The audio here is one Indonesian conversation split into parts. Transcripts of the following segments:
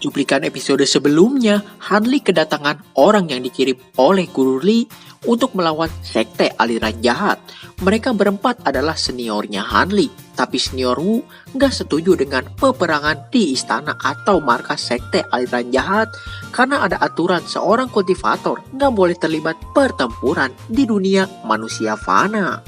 Cuplikan episode sebelumnya, Hanli kedatangan orang yang dikirim oleh Guru Li untuk melawan sekte aliran jahat. Mereka berempat adalah seniornya Hanli, tapi senior Wu nggak setuju dengan peperangan di istana atau markas sekte aliran jahat karena ada aturan seorang kultivator nggak boleh terlibat pertempuran di dunia manusia fana.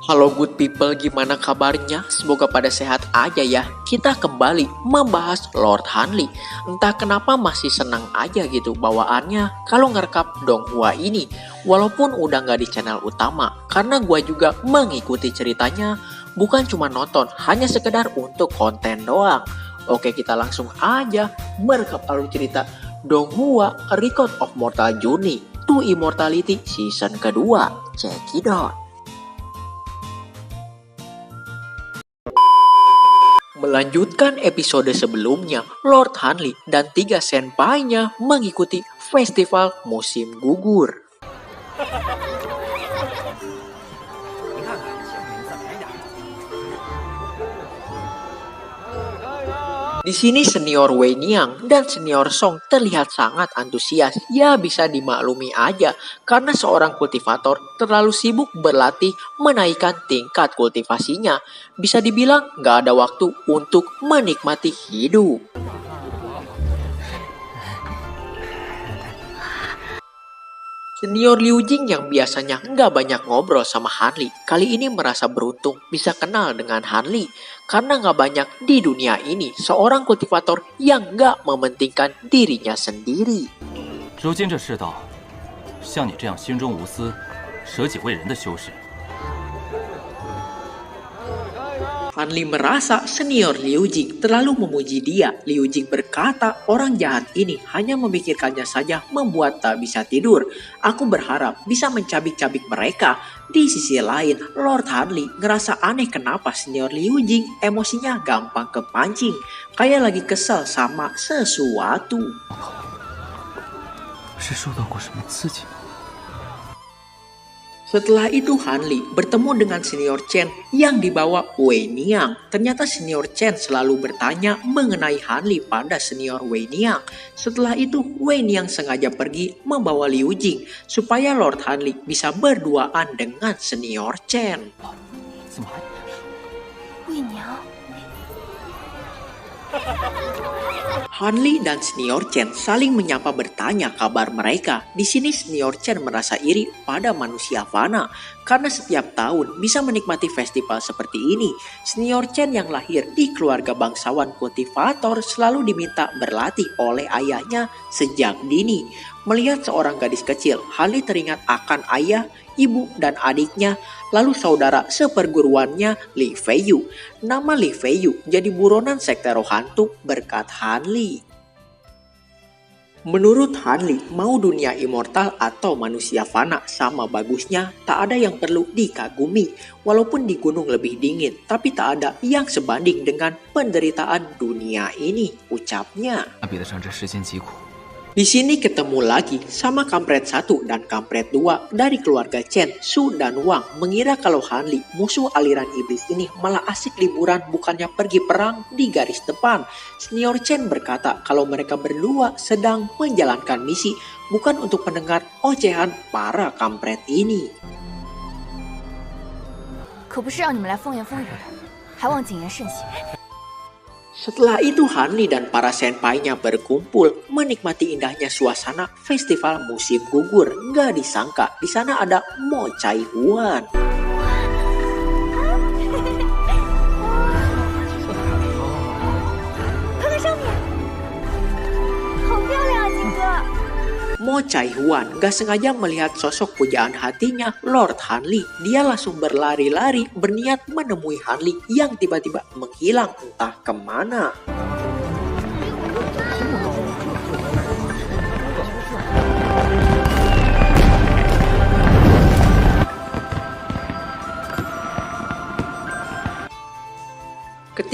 Halo good people, gimana kabarnya? Semoga pada sehat aja ya. Kita kembali membahas Lord Hanli. Entah kenapa masih senang aja gitu bawaannya kalau ngerekap Donghua ini. Walaupun udah nggak di channel utama. Karena gue juga mengikuti ceritanya. Bukan cuma nonton, hanya sekedar untuk konten doang. Oke, kita langsung aja merekap alur cerita Donghua Record of Mortal Journey to Immortality season kedua. Check it out. Melanjutkan episode sebelumnya, Lord Hanli dan 3 senpai-nya mengikuti festival musim gugur. Di sini senior Wei Niang dan senior Song terlihat sangat antusias. Ya bisa dimaklumi aja karena seorang kultivator terlalu sibuk berlatih menaikkan tingkat kultivasinya. Bisa dibilang gak ada waktu untuk menikmati hidup. Senior Liu Jing yang biasanya nggak banyak ngobrol sama Hanli, kali ini merasa beruntung bisa kenal dengan Hanli. Karena nggak banyak di dunia ini seorang kultivator yang nggak mementingkan dirinya sendiri. 如今这世道，像你这样心中无私、舍己为人的修士， Hanli merasa senior Liu Jing terlalu memuji dia. Liu Jing berkata orang jahat ini hanya memikirkannya saja membuat tak bisa tidur. Aku berharap bisa mencabik-cabik mereka. Di sisi lain, Lord Hanli ngerasa aneh kenapa senior Liu Jing emosinya gampang kepancing. Kayak lagi kesel sama sesuatu. 是受到过什么刺激吗？ Setelah itu Hanli bertemu dengan senior Chen yang dibawa Wei Niang. Ternyata senior Chen selalu bertanya mengenai Hanli pada senior Wei Niang. Setelah itu Wei Niang sengaja pergi membawa Liu Jing supaya Lord Hanli bisa berduaan dengan senior Chen. 怎么还？ 魏娘， Hanli dan senior Chen saling menyapa bertanya kabar mereka. Di sini senior Chen merasa iri pada manusia fana karena setiap tahun bisa menikmati festival seperti ini. Senior Chen yang lahir di keluarga bangsawan kultivator selalu diminta berlatih oleh ayahnya sejak dini. Melihat seorang gadis kecil, Hanli teringat akan ayah, ibu, dan adiknya, lalu saudara seperguruannya Li Feiyu. Nama Li Feiyu jadi buronan sekte roh hantu berkat Hanli. Menurut Hanli, mau dunia immortal atau manusia fana sama bagusnya, tak ada yang perlu dikagumi. Walaupun di gunung lebih dingin, tapi tak ada yang sebanding dengan penderitaan dunia ini, ucapnya. 比得上这世间疾苦。 Di sini ketemu lagi sama kampret 1 dan kampret 2 dari keluarga Chen, Su dan Wang mengira kalau Hanli, musuh aliran iblis ini malah asik liburan bukannya pergi perang di garis depan. Senior Chen berkata kalau mereka berdua sedang menjalankan misi bukan untuk mendengar ocehan para kampret ini. 可不是让你们来风言风语的，还望谨言慎行。 Setelah itu Hanli dan para senpai-nya berkumpul menikmati indahnya suasana festival musim gugur. Nggak disangka di sana ada Mo Chai Huan. 快看上面，好漂亮啊，金哥！ Mo Chai Huan gak sengaja melihat sosok pujaan hatinya Lord Hanli. Dia langsung berlari-lari berniat menemui Hanli yang tiba-tiba menghilang entah kemana.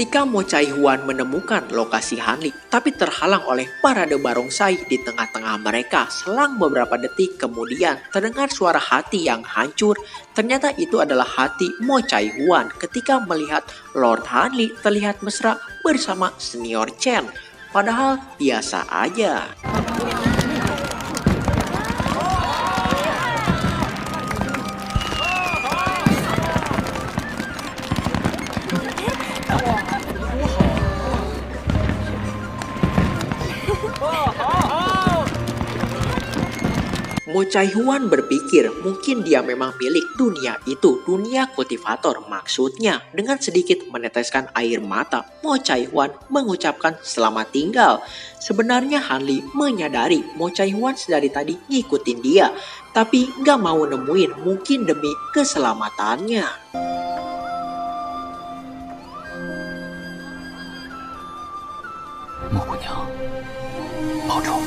Ketika Mo Chai-huan menemukan lokasi Han Li, tapi terhalang oleh parade barongsai di tengah-tengah mereka, selang beberapa detik kemudian terdengar suara hati yang hancur. Ternyata itu adalah hati Mo Chai-huan ketika melihat Lord Han Li terlihat mesra bersama senior Chen. Padahal biasa aja. Mo Chai-huan berpikir mungkin dia memang milik dunia itu, dunia kultivator maksudnya. Dengan sedikit meneteskan air mata, Mo Chai-huan mengucapkan selamat tinggal. Sebenarnya Han Li menyadari Mo Chai-huan sedari tadi ngikutin dia, tapi gak mau nemuin mungkin demi keselamatannya. Mo 姑娘，保重。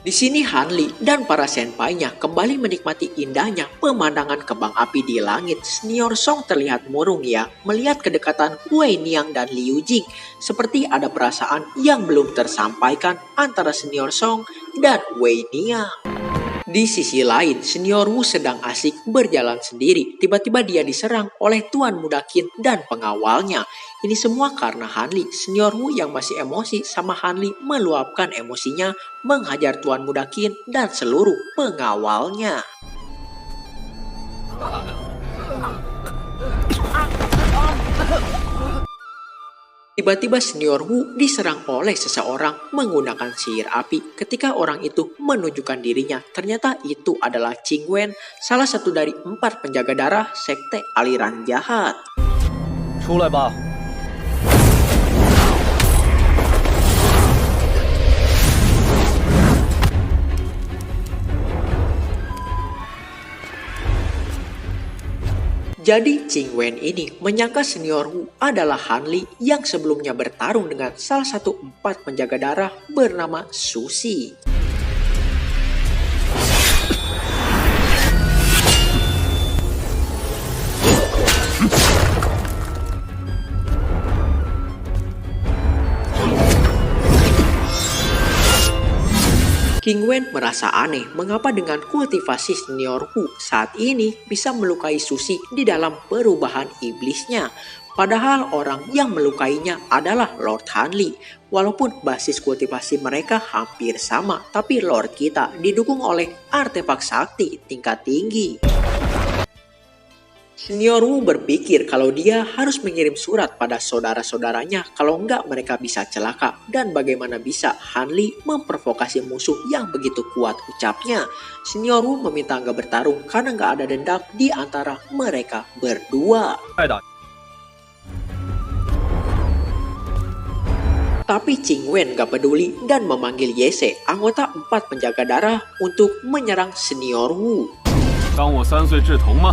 Di sini Han Li dan para senpainya kembali menikmati indahnya pemandangan kembang api di langit. Senior Song terlihat murung ya melihat kedekatan Wei Niang dan Liu Jing. Seperti ada perasaan yang belum tersampaikan antara Senior Song dan Wei Niang. Di sisi lain, Senior Wu sedang asik berjalan sendiri. Tiba-tiba dia diserang oleh Tuan Muda Qin dan pengawalnya. Ini semua karena Han Li. Senior Wu yang masih emosi sama Han Li meluapkan emosinya, menghajar Tuan Muda Qin dan seluruh pengawalnya. Tiba-tiba Senior Wu diserang oleh seseorang menggunakan sihir api. Ketika orang itu menunjukkan dirinya, ternyata itu adalah Qing Wen, salah satu dari 4 penjaga darah sekte aliran jahat. 出来吧。 Jadi Qing Wen ini menyangka Senior Wu adalah Han Li yang sebelumnya bertarung dengan salah satu 4 penjaga darah bernama Susi. Qing Wen merasa aneh mengapa dengan kultivasi Senior Wu saat ini bisa melukai Susi di dalam perubahan iblisnya. Padahal orang yang melukainya adalah Lord Han Li. Walaupun basis kultivasi mereka hampir sama, tapi Lord kita didukung oleh artefak sakti tingkat tinggi. Senior Wu berpikir kalau dia harus mengirim surat pada saudara-saudaranya, kalau enggak mereka bisa celaka. Dan bagaimana bisa Han Li memprovokasi musuh yang begitu kuat ucapnya. Senior Wu meminta enggak bertarung karena enggak ada dendam di antara mereka berdua. Tapi Qing Wen gak peduli dan memanggil Yese, anggota 4 penjaga darah, untuk menyerang Senior Wu. 当我3岁稚童吗？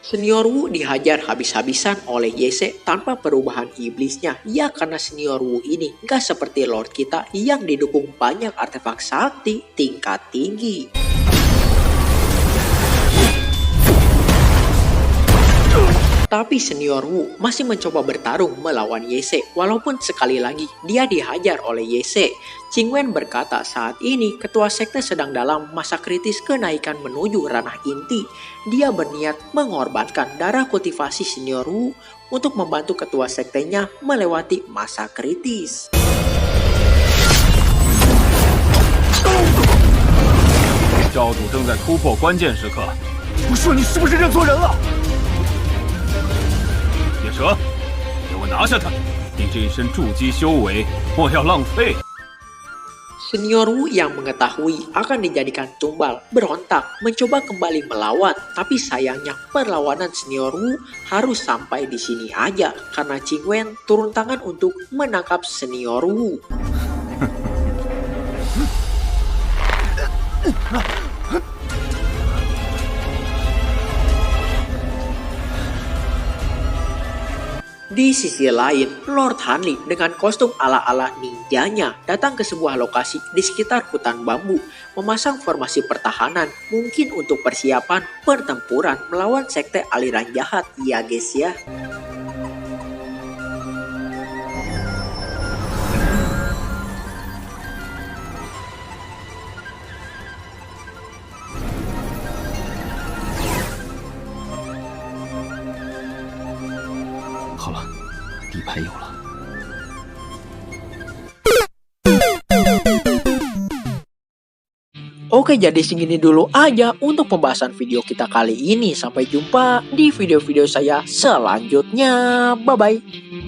Senior Wu dihajar habis-habisan oleh Yese tanpa perubahan iblisnya. Ya karena Senior Wu ini gak seperti Lord kita yang didukung banyak artefak sakti tingkat tinggi. Tapi Senior Wu masih mencoba bertarung melawan Yese. Walaupun sekali lagi dia dihajar oleh Yese. Qing Wen berkata saat ini ketua sekte sedang dalam masa kritis kenaikan menuju ranah inti. Dia berniat mengorbankan darah kultivasi Senior Wu untuk membantu ketua sektenya melewati masa kritis. 教主正在突破关键时刻，我说你是不是认错人了？野蛇，给我拿下他！你这一身筑基修为，莫要浪费。 Senior Wu yang mengetahui akan dijadikan tumbal berontak mencoba kembali melawan, tapi sayangnya perlawanan Senior Wu harus sampai di sini aja karena Qing Wen turun tangan untuk menangkap Senior Wu. Di sisi lain, Lord Hanli dengan kostum ala-ala ninjanya datang ke sebuah lokasi di sekitar hutan bambu, memasang formasi pertahanan mungkin untuk persiapan pertempuran melawan sekte aliran jahat ya guys ya. Oke, jadi segini dulu aja untuk pembahasan video kita kali ini. Sampai jumpa di video-video saya selanjutnya. Bye-bye.